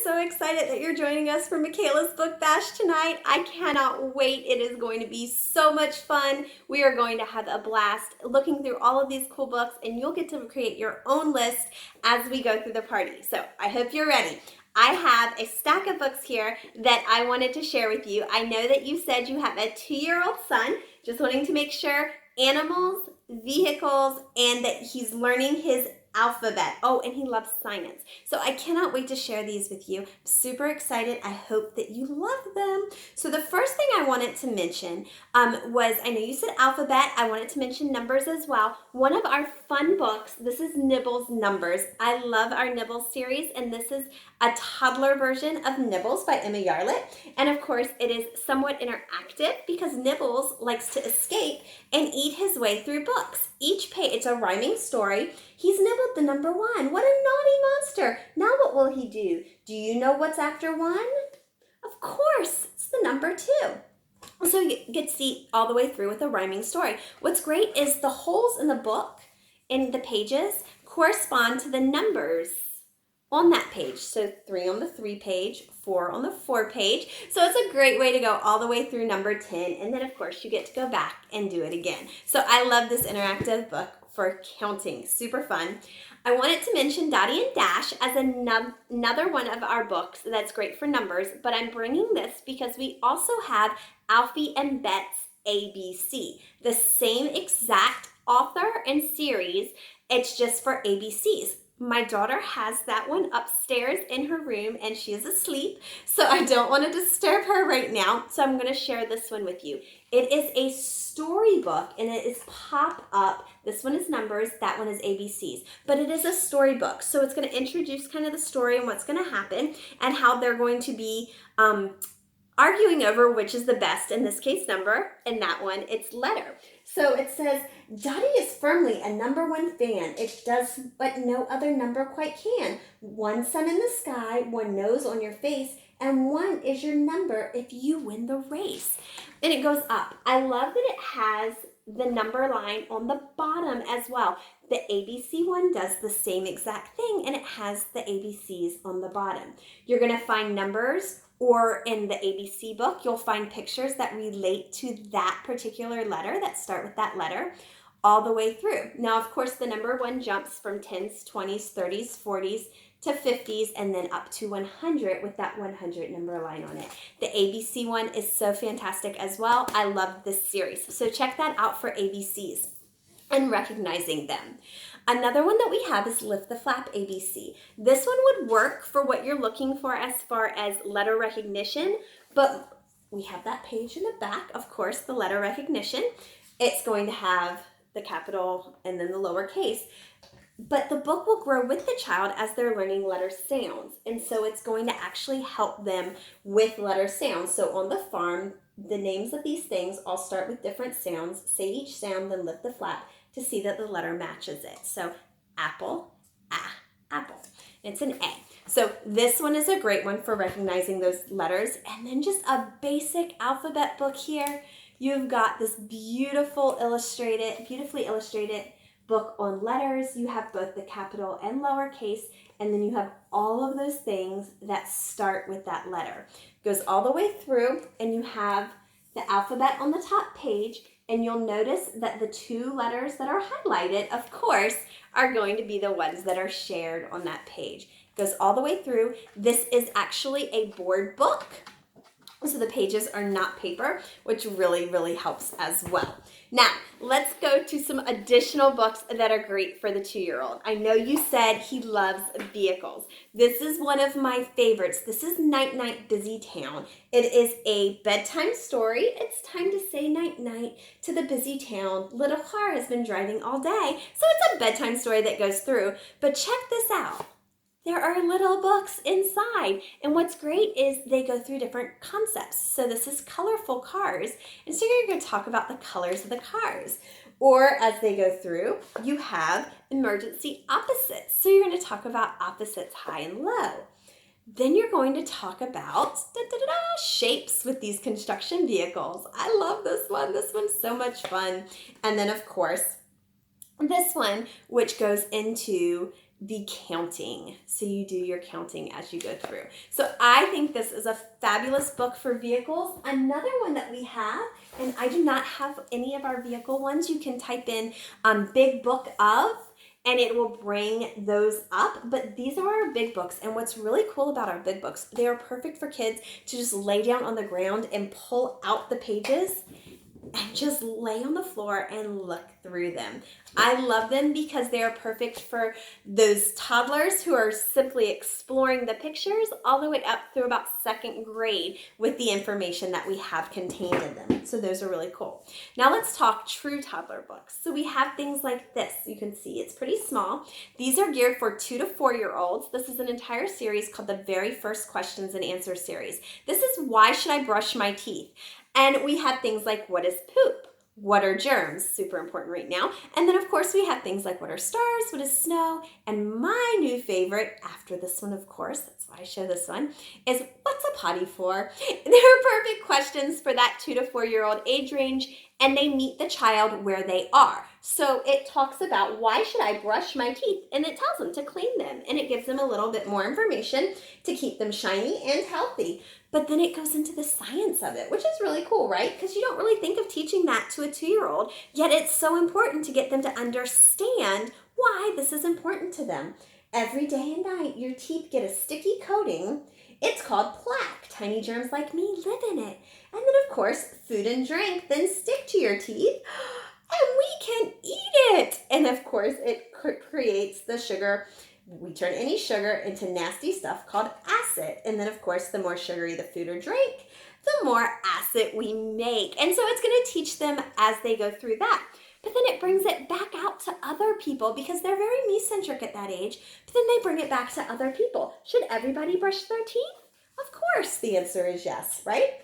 so excited that you're joining us for Michaela's Book Bash tonight. I cannot wait. It is going to be so much fun. We are going to have a blast looking through all of these cool books, and you'll get to create your own list as we go through the party. So I hope you're ready. I have a stack of books here that I wanted to share with you. I know that you said you have a 2-year-old son, just wanting to make sure animals, vehicles, and that he's learning his alphabet. Oh, and he loves science. So I cannot wait to share these with you. I'm super excited. I hope that you love them. So the first thing I wanted to mention was, I know you said alphabet. I wanted to mention numbers as well. One of our fun books, this is Nibbles Numbers. I love our Nibbles series, and this is a toddler version of Nibbles by Emma Yarlett. And of course, it is somewhat interactive because Nibbles likes to escape and eat his way through books. Each page, it's a rhyming story. He's nibbled the number 1. What a naughty monster. Now what will he do? Do you know what's after 1? Of course, it's the number 2. So you get to see all the way through with a rhyming story. What's great is the holes in the book, in the pages, correspond to the numbers on that page. So 3 on the 3 page, 4 on the 4 page. So it's a great way to go all the way through number 10. And then of course you get to go back and do it again. So I love this interactive book for counting. Super fun. I wanted to mention Dottie and Dash as another one of our books that's great for numbers, but I'm bringing this because we also have Alfie and Bet's ABC, the same exact author and series. It's just for ABCs. My daughter has that one upstairs in her room and she is asleep, so I don't want to disturb her right now, so I'm going to share this one with you. It is a storybook and it is pop-up. This one is numbers, that one is ABCs, but it is a storybook, so it's going to introduce kind of the story and what's going to happen and how they're going to be arguing over which is the best, in this case number, and that one it's letter. So it says, Dottie is firmly a number 1 fan. It does what no other number quite can. 1 sun in the sky, 1 nose on your face, and 1 is your number if you win the race. And it goes up. I love that it has the number line on the bottom as well. The ABC one does the same exact thing, and it has the ABCs on the bottom. You're going to find numbers, or in the ABC book, you'll find pictures that relate to that particular letter, that start with that letter, all the way through. Now, of course, the number 1 jumps from 10s, 20s, 30s, 40s, to 50s, and then up to 100 with that 100 number line on it. The ABC one is so fantastic as well. I love this series. So check that out for ABCs and recognizing them. Another one that we have is Lift the Flap ABC. This one would work for what you're looking for as far as letter recognition, but we have that page in the back, of course, the letter recognition. It's going to have the capital and then the lowercase. But the book will grow with the child as they're learning letter sounds. And so it's going to actually help them with letter sounds. So on the farm, the names of these things all start with different sounds. Say each sound, then lift the flap to see that the letter matches it. So apple, apple. It's an A. So this one is a great one for recognizing those letters. And then just a basic alphabet book here. You've got this beautifully illustrated book on letters. You have both the capital and lowercase, and then you have all of those things that start with that letter. It goes all the way through, and you have the alphabet on the top page, and you'll notice that the 2 letters that are highlighted, of course, are going to be the ones that are shared on that page. It goes all the way through. This is actually a board book, so the pages are not paper, which really, really helps as well. Now, let's go to some additional books that are great for the 2-year-old. I know you said he loves vehicles. This is one of my favorites. This is Night Night Busy Town. It is a bedtime story. It's time to say night-night to the busy town. Little car has been driving all day. So it's a bedtime story that goes through. But check this out. There are little books inside, and what's great is they go through different concepts. So this is colorful cars, and so you're going to talk about the colors of the cars. Or as they go through, you have emergency opposites. So you're going to talk about opposites, high and low. Then you're going to talk about shapes with these construction vehicles. I love this one. This one's so much fun. And then, of course, this one, which goes into the counting. So you do your counting as you go through. So I think this is a fabulous book for vehicles. Another one that we have, and I do not have any of our vehicle ones, you can type in Big Book of, and it will bring those up. But these are our big books. And what's really cool about our big books, they are perfect for kids to just lay down on the ground and pull out the pages and just lay on the floor and look through them. I love them because they are perfect for those toddlers who are simply exploring the pictures all the way up through about second grade with the information that we have contained in them. So those are really cool. Now let's talk true toddler books. So we have things like this. You can see it's pretty small. These are geared for 2 to 4-year-olds. This is an entire series called the Very First Questions and Answers series. This is Why Should I Brush My Teeth? And we have things like, what is poop? What are germs? Super important right now. And then, of course, we have things like, what are stars? What is snow? And my new favorite, after this one, of course, that's why I show this one, is what's a potty for? They're perfect questions for that 2 to 4-year-old age range, and they meet the child where they are. So it talks about, why should I brush my teeth? And it tells them to clean them, and it gives them a little bit more information to keep them shiny and healthy. But then it goes into the science of it, which is really cool, right? Because you don't really think of teaching that to a 2-year-old, yet it's so important to get them to understand why this is important to them. Every day and night, your teeth get a sticky coating. It's called plaque. Tiny germs like me live in it. And then, of course, food and drink then stick to your teeth, and we can eat it. And, of course, it creates the sugar. We turn any sugar into nasty stuff called acid. And then, of course, the more sugary the food or drink, the more acid we make. And so it's going to teach them as they go through that. But then it brings it back out to other people because they're very me-centric at that age. But then they bring it back to other people. Should everybody brush their teeth? Of course, the answer is yes, right?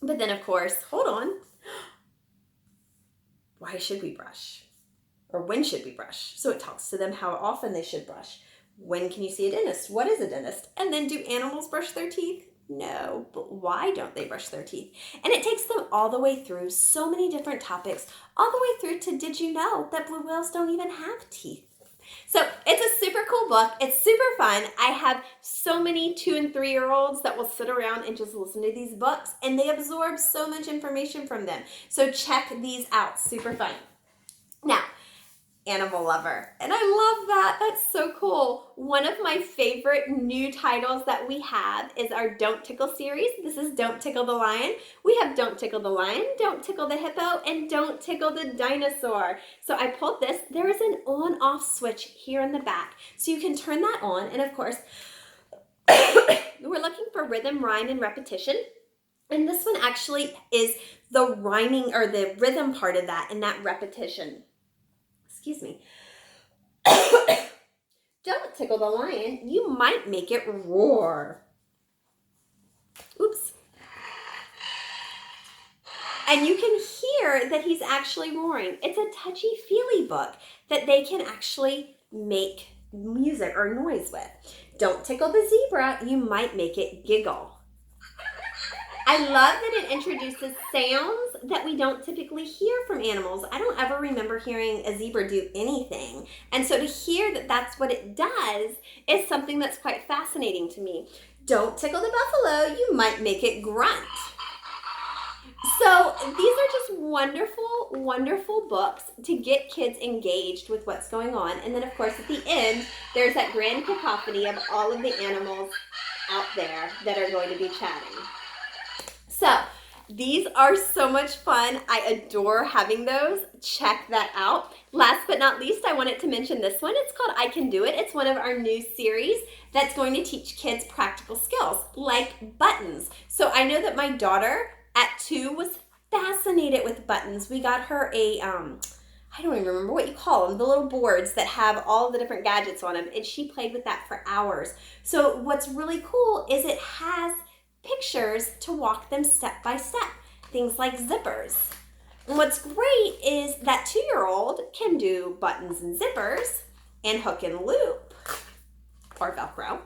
But then, of course, hold on. Why should we brush? Or when should we brush? So it talks to them how often they should brush. When can you see a dentist? What is a dentist? And then, do animals brush their teeth? No, but why don't they brush their teeth? And it takes them all the way through so many different topics, all the way through to, did you know that blue whales don't even have teeth? So it's a super cool book. It's super fun. I have so many 2 and 3-year-olds that will sit around and just listen to these books, and they absorb so much information from them. So check these out. Super fun. Now, animal lover. And I love that. That's so cool. One of my favorite new titles that we have is our Don't Tickle series. This is Don't Tickle the Lion. We have Don't Tickle the Lion, Don't Tickle the Hippo, and Don't Tickle the Dinosaur. So I pulled this. There is an on-off switch here in the back. So you can turn that on. And of course, we're looking for rhythm, rhyme, and repetition. And this one actually is the rhyming or the rhythm part of that and that repetition. Excuse me. Don't tickle the lion. You might make it roar. Oops. And you can hear that he's actually roaring. It's a touchy-feely book that they can actually make music or noise with. Don't tickle the zebra. You might make it giggle. I love that it introduces sounds that we don't typically hear from animals. I don't ever remember hearing a zebra do anything. And so to hear that that's what it does is something that's quite fascinating to me. Don't tickle the buffalo, you might make it grunt. So these are just wonderful, wonderful books to get kids engaged with what's going on. And then, of course, at the end, there's that grand cacophony of all of the animals out there that are going to be chatting. So these are so much fun. I adore having those. Check that out. Last but not least, I wanted to mention this one. It's called I Can Do It. It's one of our new series that's going to teach kids practical skills like buttons. So I know that my daughter at 2 was fascinated with buttons. We got her a, I don't even remember what you call them, the little boards that have all the different gadgets on them, and she played with that for hours. So what's really cool is it has pictures to walk them step by step, things like zippers. And what's great is that 2-year-old can do buttons and zippers and hook and loop or Velcro.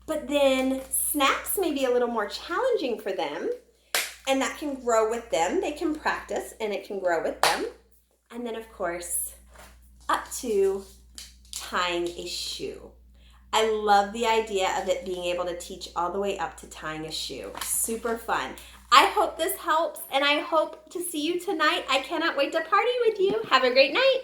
But then snaps may be a little more challenging for them, and that can grow with them. They can practice and it can grow with them. And then, of course, up to tying a shoe. I love the idea of it being able to teach all the way up to tying a shoe. Super fun. I hope this helps, and I hope to see you tonight. I cannot wait to party with you. Have a great night.